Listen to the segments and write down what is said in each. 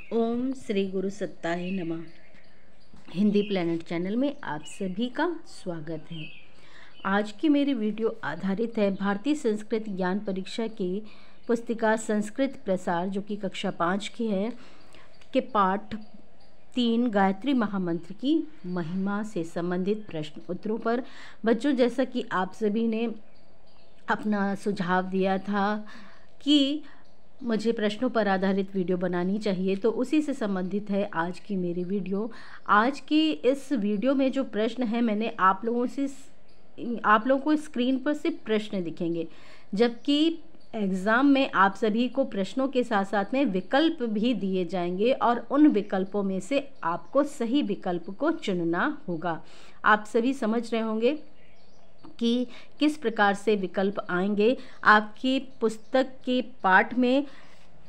ओम श्री गुरु सत्ताय नमः। Hindi planet channel में आप सभी का स्वागत है। आज की मेरी वीडियो आधारित है भारतीय संस्कृत ज्ञान परीक्षा की पुस्तिका संस्कृत प्रसार जो कि कक्षा 5 की है के पाठ 3 गायत्री महामंत्र की महिमा से संबंधित प्रश्न उत्तरों पर। बच्चों, जैसा कि आप सभी ने अपना सुझाव दिया था कि मुझे प्रश्नों पर आधारित वीडियो बनानी चाहिए, तो उसी से संबंधित है आज की मेरी वीडियो। आज की इस वीडियो में जो प्रश्न है, मैंने आप लोगों को स्क्रीन पर सिर्फ प्रश्न दिखेंगे, जबकि एग्ज़ाम में आप सभी को प्रश्नों के साथ साथ में विकल्प भी दिए जाएंगे और उन विकल्पों में से आपको सही विकल्प को चुनना होगा। आप सभी समझ रहे होंगे कि किस प्रकार से विकल्प आएंगे। आपकी पुस्तक के पाठ में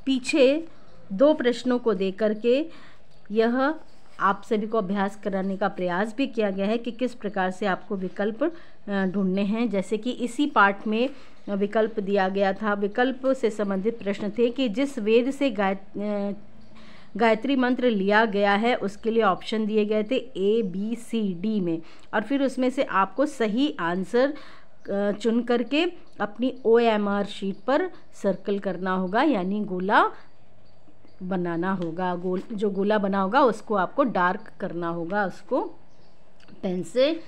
पीछे 2 प्रश्नों को देकर के यह आप सभी को अभ्यास कराने का प्रयास भी किया गया है कि किस प्रकार से आपको विकल्प ढूंढने हैं। जैसे कि इसी पाठ में विकल्प दिया गया था। विकल्प से संबंधित प्रश्न थे कि जिस वेद से गायत्री मंत्र लिया गया है उसके लिए ऑप्शन दिए गए थे A, B, C, D में, और फिर उसमें से आपको सही आंसर चुन करके अपनी OMR शीट पर सर्कल करना होगा, यानी गोला बनाना होगा। जो गोला बना होगा उसको आपको डार्क करना होगा, उसको पेन से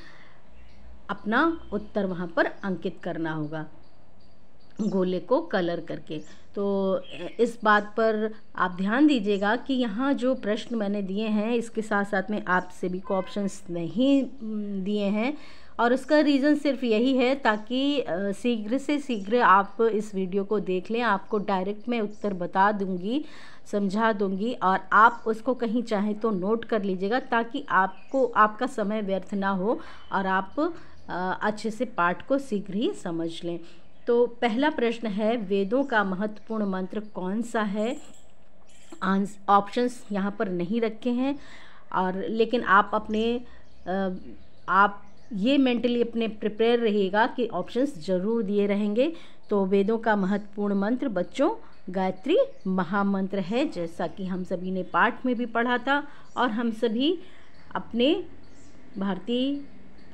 अपना उत्तर वहाँ पर अंकित करना होगा, गोले को कलर करके। तो इस बात पर आप ध्यान दीजिएगा कि यहाँ जो प्रश्न मैंने दिए हैं इसके साथ साथ में आप सभी को ऑप्शंस नहीं दिए हैं, और उसका रीज़न सिर्फ यही है ताकि शीघ्र से शीघ्र आप इस वीडियो को देख लें। आपको डायरेक्ट मैं उत्तर बता दूंगी, समझा दूंगी, और आप उसको कहीं चाहें तो नोट कर लीजिएगा ताकि आपका समय व्यर्थ ना हो और आप अच्छे से पाठ को शीघ्र ही समझ लें। तो पहला प्रश्न है, वेदों का महत्वपूर्ण मंत्र कौन सा है? ऑप्शंस यहाँ पर नहीं रखे हैं, और लेकिन आप ये मेंटली अपने प्रिपेयर रहिएगा कि ऑप्शंस ज़रूर दिए रहेंगे। तो वेदों का महत्वपूर्ण मंत्र बच्चों गायत्री महामंत्र है, जैसा कि हम सभी ने पाठ में भी पढ़ा था, और हम सभी अपने भारतीय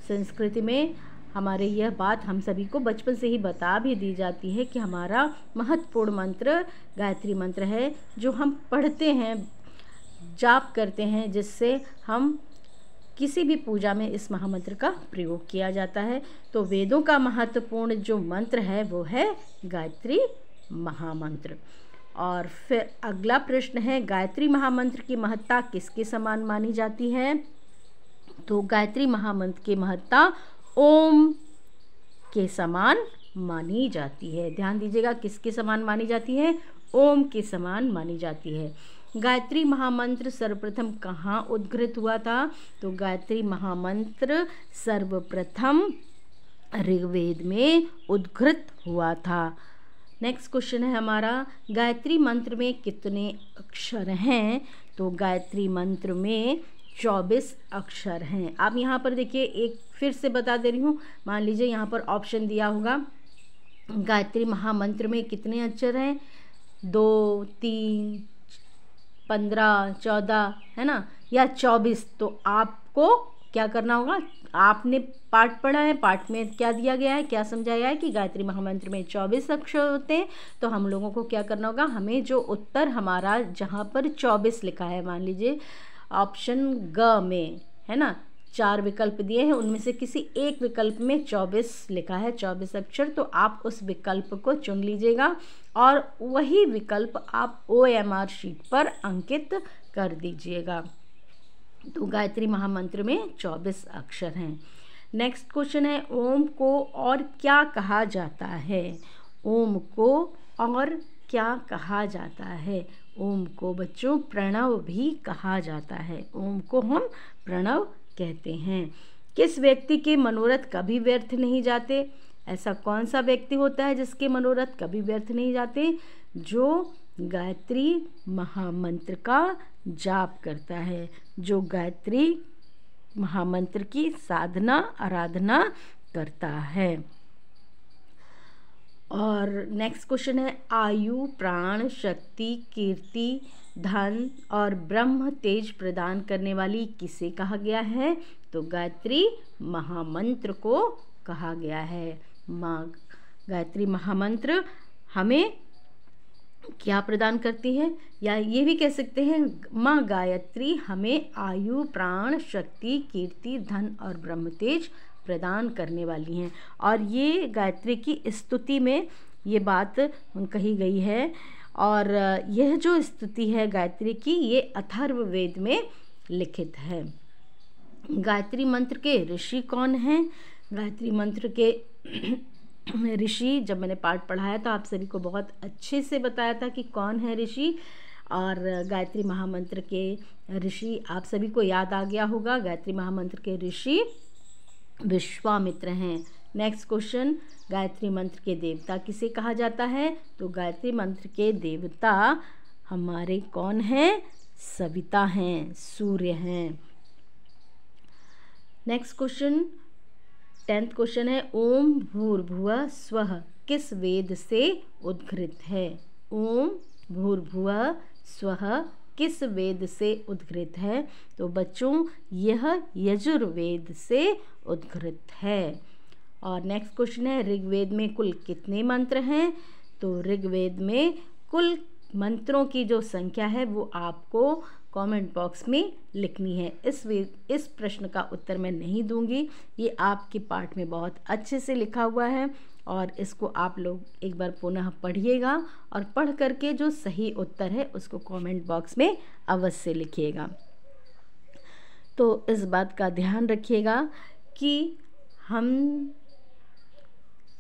संस्कृति में हमारे यह बात हम सभी को बचपन से ही बता भी दी जाती है कि हमारा महत्वपूर्ण मंत्र गायत्री मंत्र है, जो हम पढ़ते हैं, जाप करते हैं, जिससे हम किसी भी पूजा में इस महामंत्र का प्रयोग किया जाता है। तो वेदों का महत्वपूर्ण जो मंत्र है वो है गायत्री महामंत्र। और फिर अगला प्रश्न है, गायत्री महामंत्र की महत्ता किसके समान मानी जाती है? तो गायत्री महामंत्र की महत्ता ओम के समान मानी जाती है। ध्यान दीजिएगा, किसके समान मानी जाती है? ओम के समान मानी जाती है। गायत्री महामंत्र सर्वप्रथम कहाँ उद्घृत हुआ था? तो गायत्री महामंत्र सर्वप्रथम ऋग्वेद में उद्घृत हुआ था। नेक्स्ट क्वेश्चन है हमारा, गायत्री मंत्र में कितने अक्षर हैं? तो गायत्री मंत्र में 24 अक्षर हैं। आप यहाँ पर देखिए, एक फिर से बता दे रही हूँ। मान लीजिए यहाँ पर ऑप्शन दिया होगा, गायत्री महामंत्र में कितने अक्षर हैं? 2, 3, 15, 14, है ना, या 24? तो आपको क्या करना होगा? आपने पाठ पढ़ा है, पाठ में क्या दिया गया है, क्या समझाया है कि गायत्री महामंत्र में 24 अक्षर होते हैं। तो हम लोगों को क्या करना होगा? हमें जो उत्तर हमारा जहाँ पर 24 लिखा है, मान लीजिए ऑप्शन ग में, है ना, 4 विकल्प दिए हैं, उनमें से किसी एक विकल्प में 24 लिखा है, 24 अक्षर, तो आप उस विकल्प को चुन लीजिएगा और वही विकल्प आप OMR शीट पर अंकित कर दीजिएगा। तो गायत्री महामंत्र में 24 अक्षर हैं। नेक्स्ट क्वेश्चन है, ओम को और क्या कहा जाता है? ओम को और क्या कहा जाता है? ओम को बच्चों प्रणव भी कहा जाता है। ओम को हम प्रणव कहते हैं। किस व्यक्ति के मनोरथ कभी व्यर्थ नहीं जाते? ऐसा कौन सा व्यक्ति होता है जिसके मनोरथ कभी व्यर्थ नहीं जाते? जो गायत्री महामंत्र का जाप करता है, जो गायत्री महामंत्र की साधना आराधना करता है। और नेक्स्ट क्वेश्चन है, आयु, प्राण, शक्ति, कीर्ति धन और ब्रह्म तेज प्रदान करने वाली किसे कहा गया है? तो गायत्री महामंत्र को कहा गया है। माँ गायत्री महामंत्र हमें क्या प्रदान करती है, या ये भी कह सकते हैं माँ गायत्री हमें आयु, प्राण, शक्ति, कीर्ति, धन और ब्रह्म तेज प्रदान करने वाली हैं। और ये गायत्री की स्तुति में ये बात कही गई है। और यह जो स्तुति है गायत्री की, ये अथर्ववेद में लिखित है। गायत्री मंत्र के ऋषि कौन हैं? गायत्री मंत्र के ऋषि जब मैंने पाठ पढ़ाया तो आप सभी को बहुत अच्छे से बताया था कि कौन है ऋषि। और गायत्री महामंत्र के ऋषि आप सभी को याद आ गया होगा। गायत्री महामंत्र के ऋषि विश्वामित्र हैं। नेक्स्ट क्वेश्चन, गायत्री मंत्र के देवता किसे कहा जाता है? तो गायत्री मंत्र के देवता हमारे कौन हैं? सविता हैं, सूर्य हैं। नेक्स्ट क्वेश्चन, 10th क्वेश्चन है, ओम भूर्भुवः स्वः किस वेद से उद्घृत है? ओम भूर्भुवः स्वः किस वेद से उद्घृत है? तो बच्चों यह यजुर्वेद से उद्घृत है। और नेक्स्ट क्वेश्चन है, ऋग्वेद में कुल कितने मंत्र हैं? तो ऋग्वेद में कुल मंत्रों की जो संख्या है वो आपको कमेंट बॉक्स में लिखनी है। इस प्रश्न का उत्तर मैं नहीं दूंगी, ये आपके पाठ में बहुत अच्छे से लिखा हुआ है और इसको आप लोग एक बार पुनः पढ़िएगा और पढ़ करके जो सही उत्तर है उसको कमेंट बॉक्स में अवश्य लिखिएगा। तो इस बात का ध्यान रखिएगा कि हम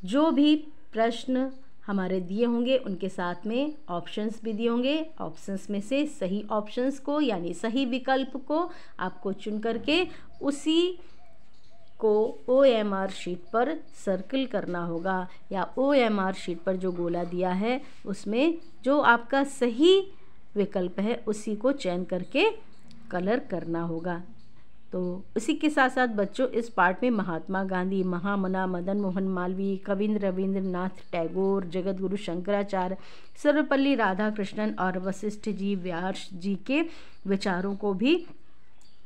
जो भी प्रश्न हमारे दिए होंगे उनके साथ में ऑप्शंस भी दिए होंगे। ऑप्शंस में से सही ऑप्शंस को यानी सही विकल्प को आपको चुन करके उसी को OMR शीट पर सर्कल करना होगा, या OMR शीट पर जो गोला दिया है उसमें जो आपका सही विकल्प है उसी को चयन करके कलर करना होगा। तो उसी के साथ साथ बच्चों इस पाठ में महात्मा गांधी, महामना, मदन मोहन मालवीय, कविंद्र रविंद्रनाथ टैगोर, जगत गुरु शंकराचार्य, सर्वपल्ली राधाकृष्णन और वशिष्ठ जी, व्यास जी के विचारों को भी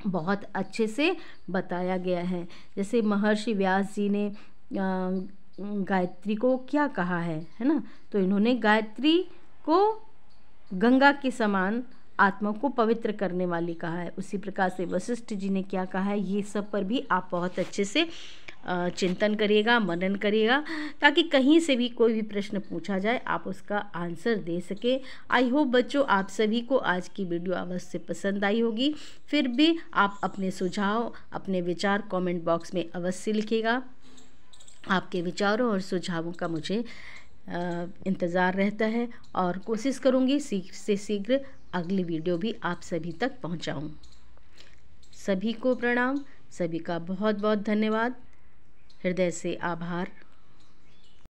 बहुत अच्छे से बताया गया है। जैसे महर्षि व्यास जी ने गायत्री को क्या कहा है ना? तो इन्होंने गायत्री को गंगा के समान आत्मा को पवित्र करने वाली कहा है। उसी प्रकार से वशिष्ठ जी ने क्या कहा है, ये सब पर भी आप बहुत अच्छे से चिंतन करिएगा, मनन करिएगा, ताकि कहीं से भी कोई भी प्रश्न पूछा जाए आप उसका आंसर दे सके। आई होप बच्चों आप सभी को आज की वीडियो अवश्य पसंद आई होगी। फिर भी आप अपने सुझाव, अपने विचार कमेंट बॉक्स में अवश्य लिखिएगा। आपके विचारों और सुझावों का मुझे इंतज़ार रहता है और कोशिश करूँगी शीघ्र से शीघ्र अगली वीडियो भी आप सभी तक पहुँचाऊँ। सभी को प्रणाम, सभी का बहुत बहुत धन्यवाद, हृदय से आभार।